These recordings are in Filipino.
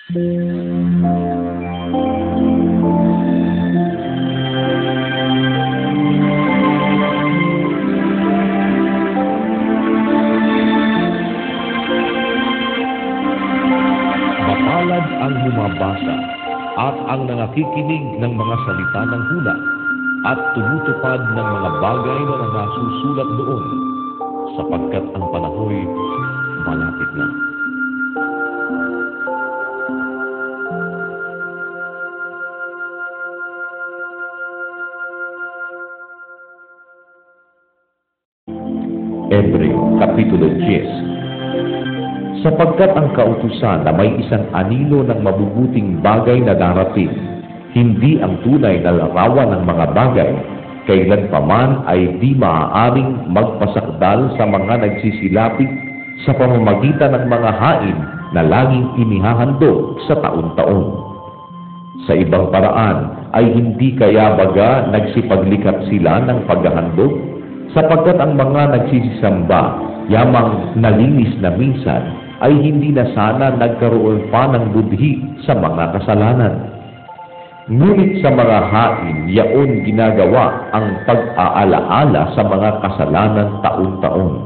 Mapalad ang bumabasa at ang nangakikinig ng mga salita ng hula at tumutupad ng mga bagay na nasusulat doon, sapagkat ang panahoy malapit na. Hebreo, Kapitulo 10. Sapagkat ang kautusan na may isang anino ng mabubuting bagay na darating, hindi ang tunay na larawan ng mga bagay, kailanpaman ay di maaaring magpasakdal sa mga nagsisilapit sa pamamagitan ng mga hain na laging inihahandog sa taon-taon. Sa ibang paraan ay hindi kaya baga nagsipaglikhat sila ng paghahandog, sapagkat ang mga nagsisisamba, yamang nalinis na minsan, ay hindi na sana nagkaroon pa ng budhi sa mga kasalanan. Ngunit sa mga hain, yaon ginagawa ang pag-aalaala sa mga kasalanan taon-taon.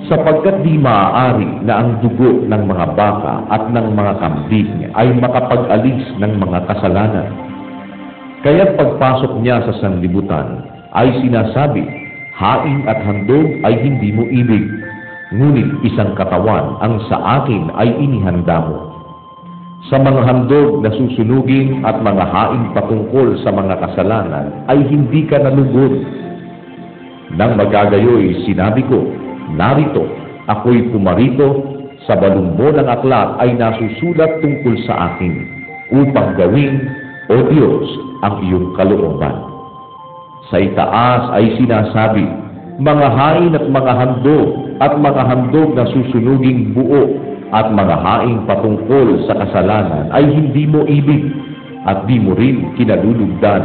Sapagkat di maaari na ang dugo ng mga baka at ng mga kambing ay makapag-alis ng mga kasalanan. Kaya't pagpasok niya sa sanlibutan, ay sinasabi, hain at handog ay hindi mo ibig, ngunit isang katawan ang sa akin ay inihanda mo. Sa mga handog na susunugin at mga hain patungkol sa mga kasalanan ay hindi ka nalugod. Nang magagayoy, sinabi ko, narito, ako'y pumarito, sa balumbo ng aklat ay nasusulat tungkol sa akin, upang gawin, O Diyos, ang iyong kalooban. Sa itaas ay sinasabi, mga hain at mga handog na susunuging buo at mga hain patungkol sa kasalanan ay hindi mo ibig at di mo rin kinalulugdan,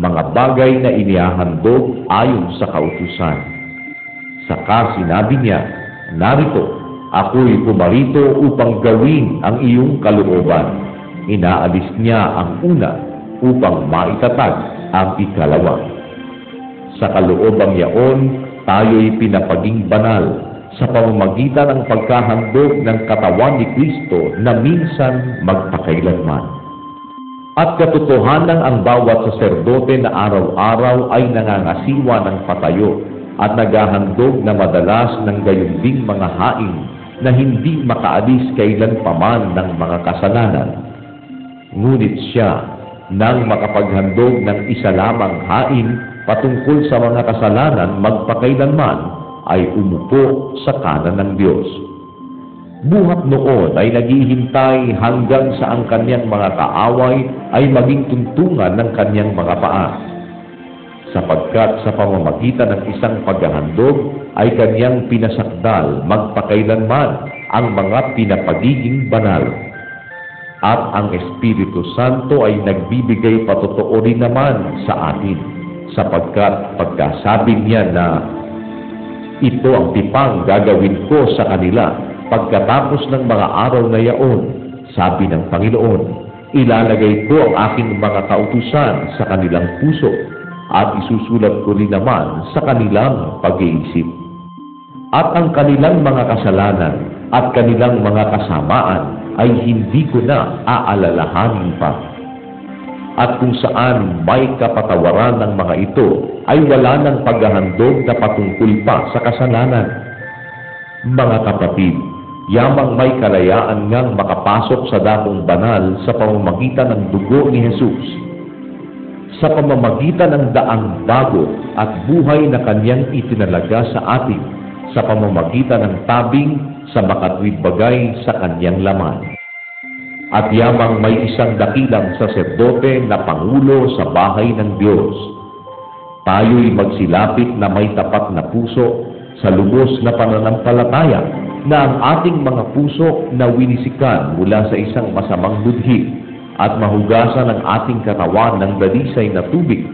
mga bagay na inihahandog ayon sa kautusan. Saka sinabi niya, narito, ako'y pumarito upang gawin ang iyong kalooban. Inaalis niya ang una upang maitatag ang ikalawa. Sa kaloobang yaon, tayo'y pinapaging banal sa pamamagitan ng pagkahandog ng katawan ni Kristo na minsan magpakailanman. At katotohanan ang bawat saserdote na araw-araw ay nangangasiwa ng patayo at naghahandog na madalas ng gayon ding mga hain na hindi makaalis kailanpaman ng mga kasalanan. Ngunit siya, nang makapaghandog ng isa lamang hain patungkol sa mga kasalanan magpakailanman, ay umupo sa kanan ng Diyos. Buhat noon ay naghihintay hanggang sa ang kanyang mga kaaway ay maging tuntungan ng kanyang mga paa. Sapagkat sa pamamagitan ng isang paghahandog ay kanyang pinasakdal magpakailanman ang mga pinapagiging banal. At ang Espiritu Santo ay nagbibigay patotoo rin naman sa atin, sapagkat pagkasabi niya na, ito ang tipang gagawin ko sa kanila pagkatapos ng mga araw na yaon, sabi ng Panginoon, ilalagay ko ang aking mga kautusan sa kanilang puso at isusulat ko rin naman sa kanilang pag-iisip. At ang kanilang mga kasalanan at kanilang mga kasamaan ay hindi ko na aalalahanin pa. At kung saan may kapatawaran ng mga ito, ay wala ng paghahandog na patungkol pa sa kasalanan. Mga kapatid, yamang may kalayaan ngang makapasok sa dakong banal sa pamamagitan ng dugo ni Jesus, sa pamamagitan ng daang bago at buhay na kanyang itinalaga sa atin, sa pamamagitan ng tabing sa makatwid bagay sa kanyang laman. At yamang may isang dakilang saserdote na pangulo sa bahay ng Diyos, tayo'y magsilapit na may tapat na puso sa lubos na pananampalataya, na ang ating mga puso na winisikan mula sa isang masamang budhi at mahugasan ng ating katawan ng dalisay na tubig,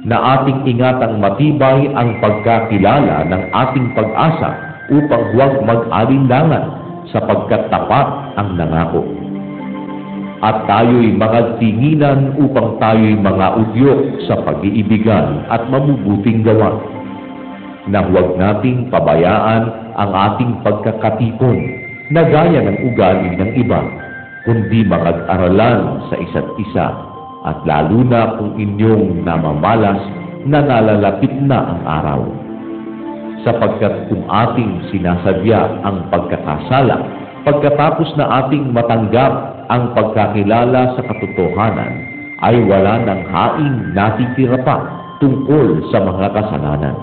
na ating ingatang matibay ang pagkakilala ng ating pag-asa upang huwag mag-alinlangan sapagkat tapat ang nangako. at tayo'y magtinginan upang tayo'y mga udyok sa pag-iibigan at mabubuting gawa, na huwag nating pabayaan ang ating pagkakatipon na gaya ng ugali ng iba, kundi mag-aralan sa isa't isa, at lalo na kung inyong namamalas na nalalapit na ang araw. Sapagkat kung ating sinasadya ang pagkakasala, pagkatapos na ating matanggap ang pagkakilala sa katotohanan, ay wala ng haing natitira pa tungkol sa mga kasalanan,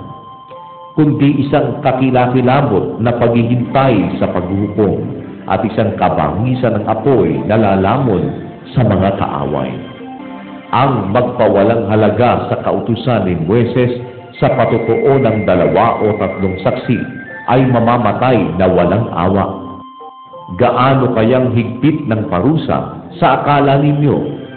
kundi isang kakilakilabot na paghihintay sa paghuhukom at isang kabangisan ng apoy na lalamon sa mga kaaway. Ang magpawalang halaga sa kautusan ni Moises sa patotoo ng 2 o 3 saksi ay mamamatay na walang awa. Gaano kayang higpit ng parusa sa akala ninyo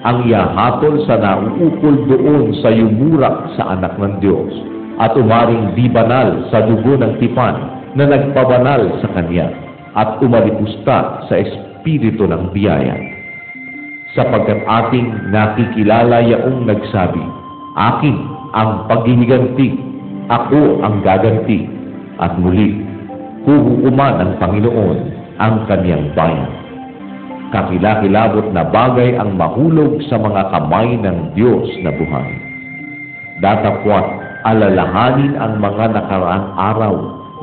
ang ihahatol sa nauukol doon sa yumurak sa anak ng Diyos at umaring di banal sa dugo ng tipan na nagpabanal sa Kanya at umalipusta sa espiritu ng biyaya? Sapagkat ating nakikilala yaong nagsabi, "Akin ang paghihiganti, ako ang gaganti," at muli, huhukuman ng Panginoon ang Kaniyang bayan. Kakilakilabot na bagay ang mahulog sa mga kamay ng Diyos na buhay. Datapwat alalahanin ang mga nakaraang araw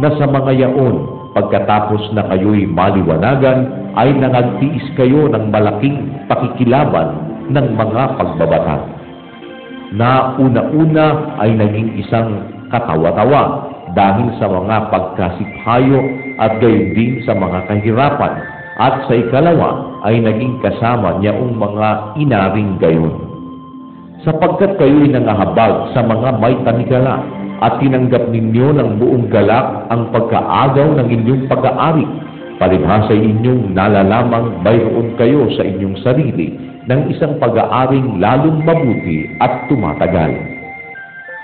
na sa mga yaon, pagkatapos na kayo'y maliwanagan, ay nangagtiis kayo ng malaking pakikilaban ng mga pagbabata. Na una-una ay naging isang katawa-tawa dahil sa mga pagkasiphayo at gayon din sa mga kahirapan, at sa ikalawa ay naging kasama niyaong mga inaring gayon. Sapagkat kayo'y nangahabag sa mga may tanikala at tinanggap ninyo ng buong galak ang pagkaagaw ng inyong pag-aari, palibhasa inyong nalalamang mayroon kayo sa inyong sarili ng isang pag-aaring lalong mabuti at tumatagal.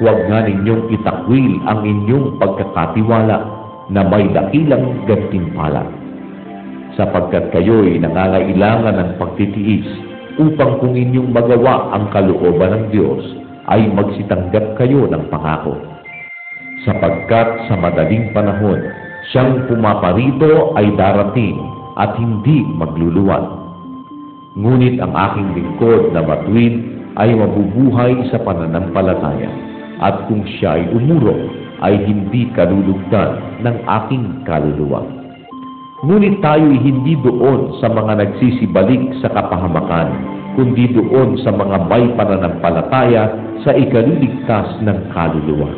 Huwag nga ninyong itakwil ang inyong pagkakatiwala na may dakilang gantimpala, sapagkat kayo'y nangangailangan ng pagtitiis upang kung inyong magawa ang kalooban ng Diyos ay magsitanggap kayo ng pangako. Sapagkat sa madaling panahon, siyang pumaparito ay darating at hindi magluluwat. Ngunit ang aking lingkod na matuwid ay mabubuhay sa pananampalataya, at kung siya ay umurong, ay hindi kalulugdan ng aking kaluluwa. Ngunit tayo'y hindi doon sa mga nagsisibalik sa kapahamakan, kundi doon sa mga may pananampalataya sa ikaliligtas ng kaluluwa.